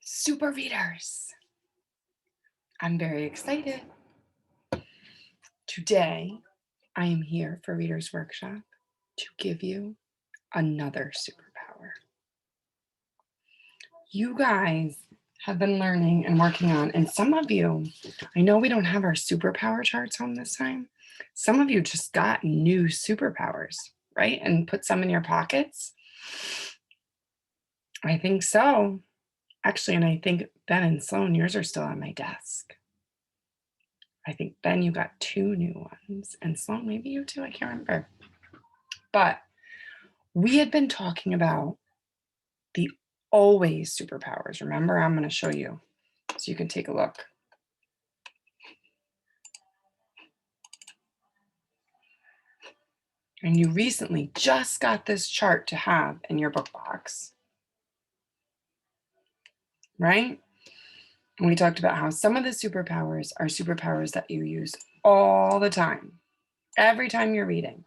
Super readers. I'm very excited. Today, I am here for Readers Workshop to give you another superpower. You guys have been learning and working on, and some of you, I know we don't have our superpower charts home this time. Some of you just got new superpowers, right? And put some in your pockets. I think so. Actually, and I think Ben and Sloan, yours are still on my desk. I think, Ben, you got 2 new ones, and Sloan, maybe you too, I can't remember. But we had been talking about the always superpowers. Remember, I'm going to show you so you can take a look. And you recently just got this chart to have in your book box, right? And we talked about how some of the superpowers are superpowers that you use all the time. Every time you're reading,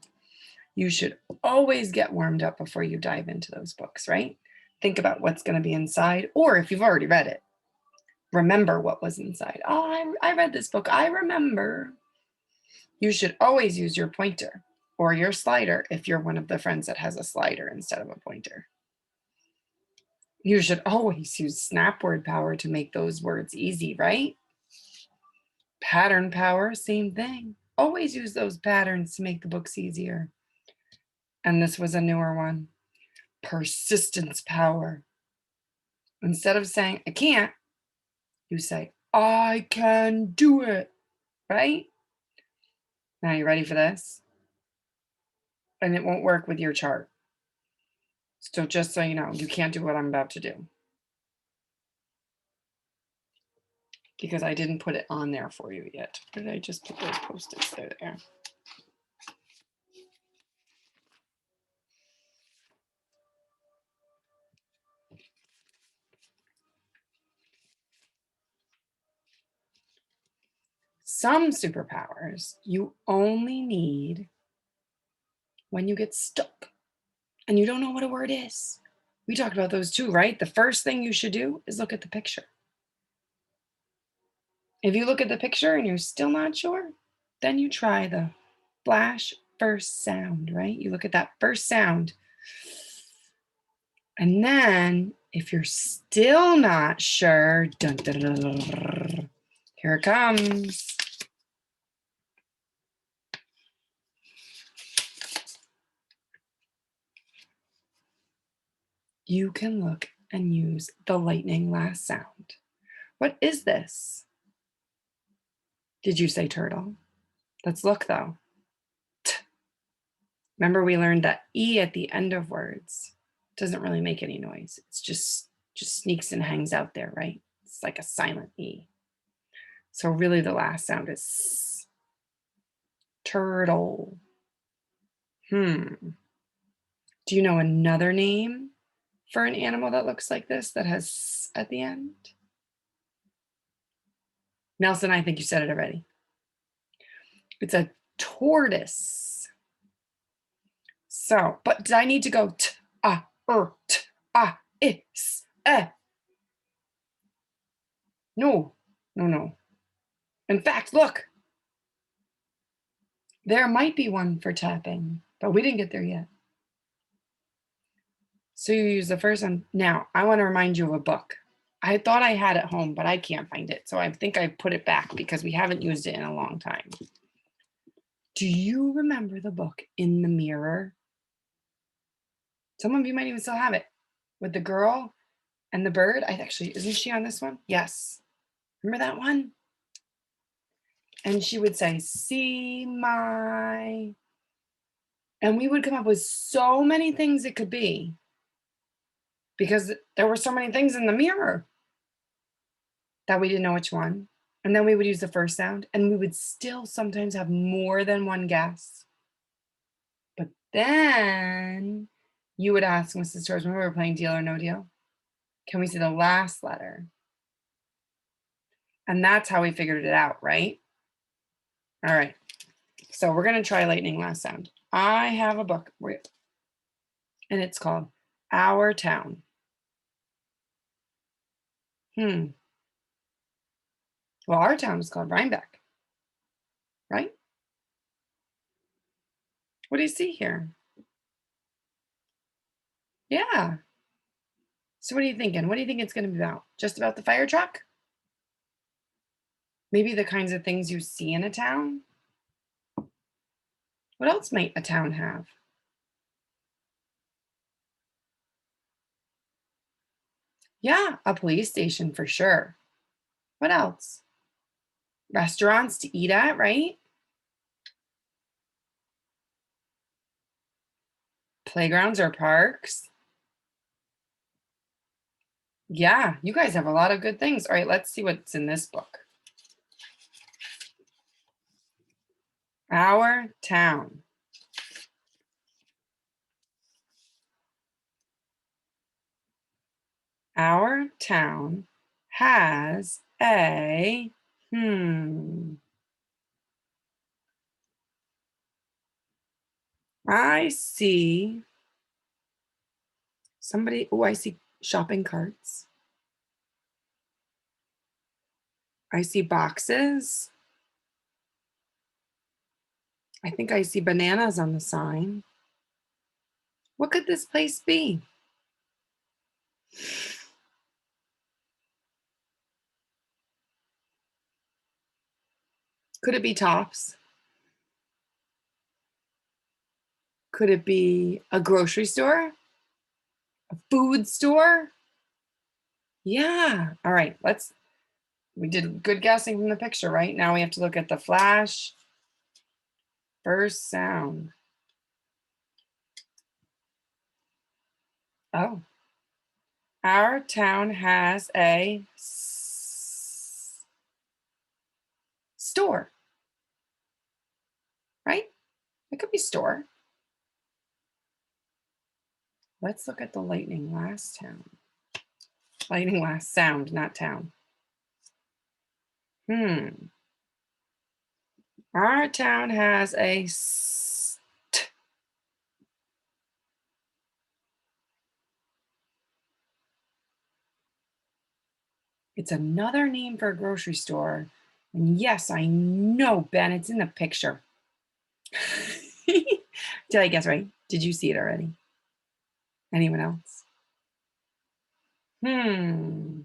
you should always get warmed up before you dive into those books, right? Think about what's going to be inside, or if you've already read it, remember what was inside. Oh, I read this book. I remember. You should always use your pointer or your slider if you're one of the friends that has a slider instead of a pointer. You should always use snap word power to make those words easy, right? Pattern power, same thing. Always use those patterns to make the books easier. And this was a newer one. Persistence power. Instead of saying, I can't, you say, I can do it, right? Now, you ready for this? And it won't work with your chart. So just so you know, you can't do what I'm about to do, because I didn't put it on there for you yet. Or did I just put those Post-its there? Some superpowers you only need when you get stuck and you don't know what a word is. We talked about those too, right? The first thing you should do is look at the picture. If you look at the picture and you're still not sure, then you try the flash first sound, right? You look at that first sound. And then if you're still not sure, dun, dun, dun, dun, here it comes. You can look and use the lightning last sound. What is this? Did you say turtle? Let's look though. T. Remember, we learned that E at the end of words doesn't really make any noise. It's just sneaks and hangs out there, right? It's like a silent E. So really the last sound is S. Turtle. Do you know another name for an animal that looks like this that has S at the end? Nelson, I think you said it already. It's a tortoise. So, but did I need to go t, ah, t, ah, is, eh? No, no, no. In fact, look, there might be one for tapping, but we didn't get there yet. So you use the first one. Now, I want to remind you of a book. I thought I had it home, but I can't find it. So I think I put it back because we haven't used it in a long time. Do you remember the book In the Mirror? Some of you might even still have it, with the girl and the bird. Isn't she on this one? Yes. Remember that one? And she would say, see my, and we would come up with so many things it could be because there were so many things in the mirror that we didn't know which one. And then we would use the first sound and we would still sometimes have more than one guess. But then you would ask Mrs. Torres when we were playing Deal or No Deal, can we see the last letter? And that's how we figured it out, right? All right. So we're going to try lightning last sound. I have a book and it's called Our Town. Hmm. Well, our town is called Rhinebeck, right? What do you see here? Yeah. So what are you thinking? What do you think it's going to be about? Just about the fire truck? Maybe the kinds of things you see in a town? What else might a town have? Yeah, a police station for sure. What else? Restaurants to eat at, right? Playgrounds or parks. Yeah, you guys have a lot of good things. All right, let's see what's in this book. Our town. Our town has a, I see somebody, oh, I see shopping carts. I see boxes. I think I see bananas on the sign. What could this place be? Could it be Tops? Could it be a grocery store? A food store? Yeah. All right. We did good guessing from the picture, right? Now we have to look at the flash. First sound. Oh, our town has a store, right? It could be store. Let's look at the lightning last town. Lightning last sound, not town. Our town has a it's another name for a grocery store. And yes, I know, Ben, it's in the picture. Did I guess right? Did you see it already? Anyone else? Hmm.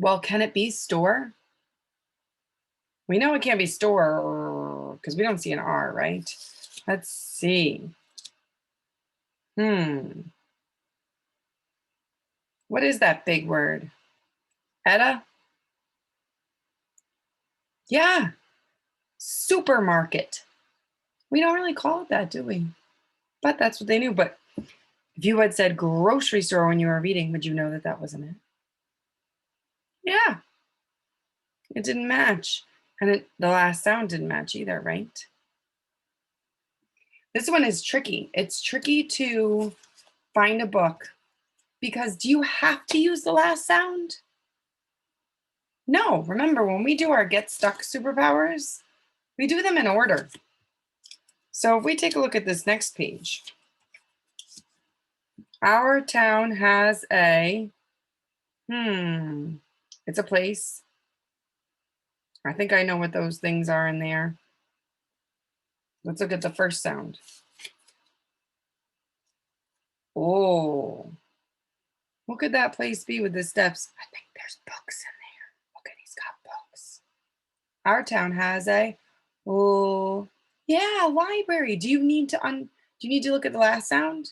Well, can it be store? We know it can't be store because we don't see an R, right? Let's see. Hmm. What is that big word? Etta? Yeah, supermarket. We don't really call it that, do we? But that's what they knew. But if you had said grocery store when you were reading, would you know that that wasn't it? Yeah, it didn't match. And the last sound didn't match either, right? This one is tricky. It's tricky to find a book because do you have to use the last sound? No, remember when we do our get stuck superpowers, we do them in order. So if we take a look at this next page, our town has a, it's a place. I think I know what those things are in there. Let's look at the first sound. Oh, what could that place be with the steps? I think there's books in there. Look at, he's got books. Our town has a, oh, yeah, library. Do you need to look at the last sound?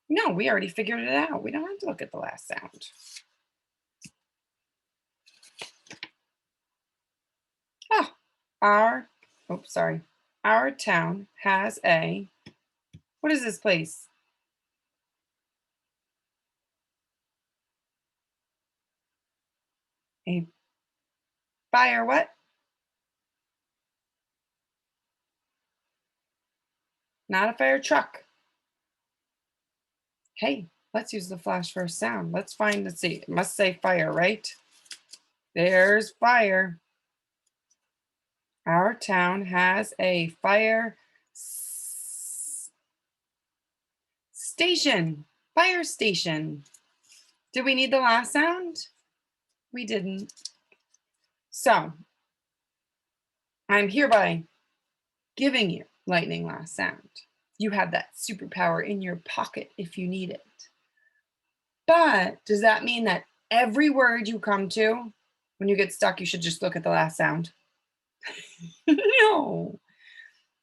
No, we already figured it out. We don't have to look at the last sound. Oh, sorry. Our town has a, what is this place? A fire what? Not a fire truck. Hey, let's use the flash for a sound. Let's see, it must say fire, right? There's fire. Our town has a fire station. Fire station. Did we need the last sound? We didn't. So I'm hereby giving you lightning last sound. You have that superpower in your pocket if you need it. But does that mean that every word you come to, when you get stuck, you should just look at the last sound? No.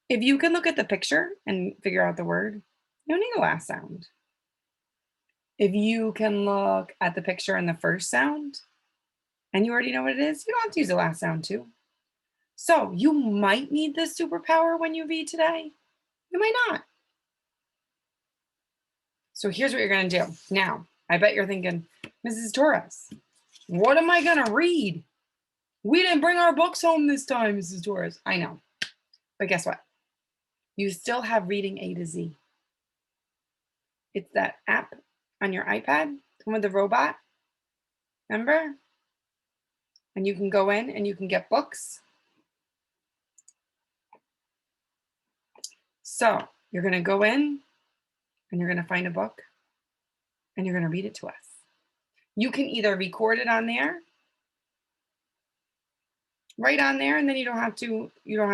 If you can look at the picture and figure out the word, you don't need the last sound. If you can look at the picture and the first sound, and you already know what it is, you don't have to use the last sound too. So you might need this superpower when you read today. You might not. So here's what you're going to do. Now, I bet you're thinking, Mrs. Torres, what am I going to read? We didn't bring our books home this time, Mrs. Torres. I know. But guess what? You still have Reading A to Z. It's that app on your iPad, the one with the robot. Remember? And you can go in and you can get books. So you're going to go in and you're going to find a book and you're going to read it to us. You can either record it on there, right on there, and then you don't have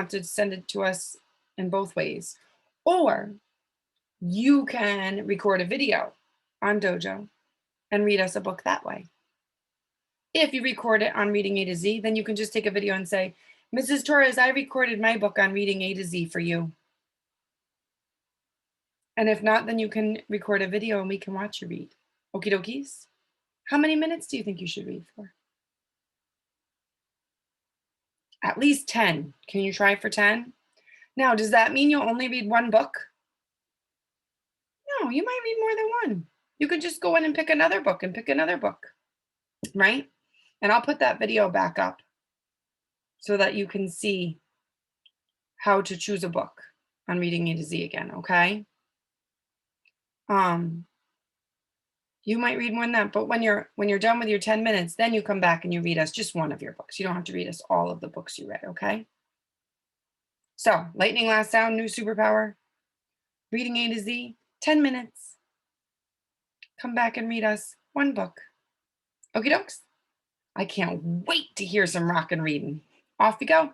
to send it to us in both ways. Or you can record a video on Dojo and read us a book that way. If you record it on Reading A to Z, then you can just take a video and say, Mrs. Torres, I recorded my book on Reading A to Z for you. And if not, then you can record a video and we can watch you read. Okie dokies? How many minutes do you think you should read for? At least 10. Can you try for 10? Now, does that mean you'll only read one book? No, you might read more than one. You could just go in and pick another book and pick another book, right? And I'll put that video back up so that you can see how to choose a book on Reading A to Z again, okay? You might read more than that, but when you're done with your 10 minutes, then you come back and you read us just one of your books. You don't have to read us all of the books you read, okay? So, lightning last sound, new superpower. Reading A to Z, 10 minutes. Come back and read us one book. Okie dokes? I can't wait to hear some rockin' reading. Off we go.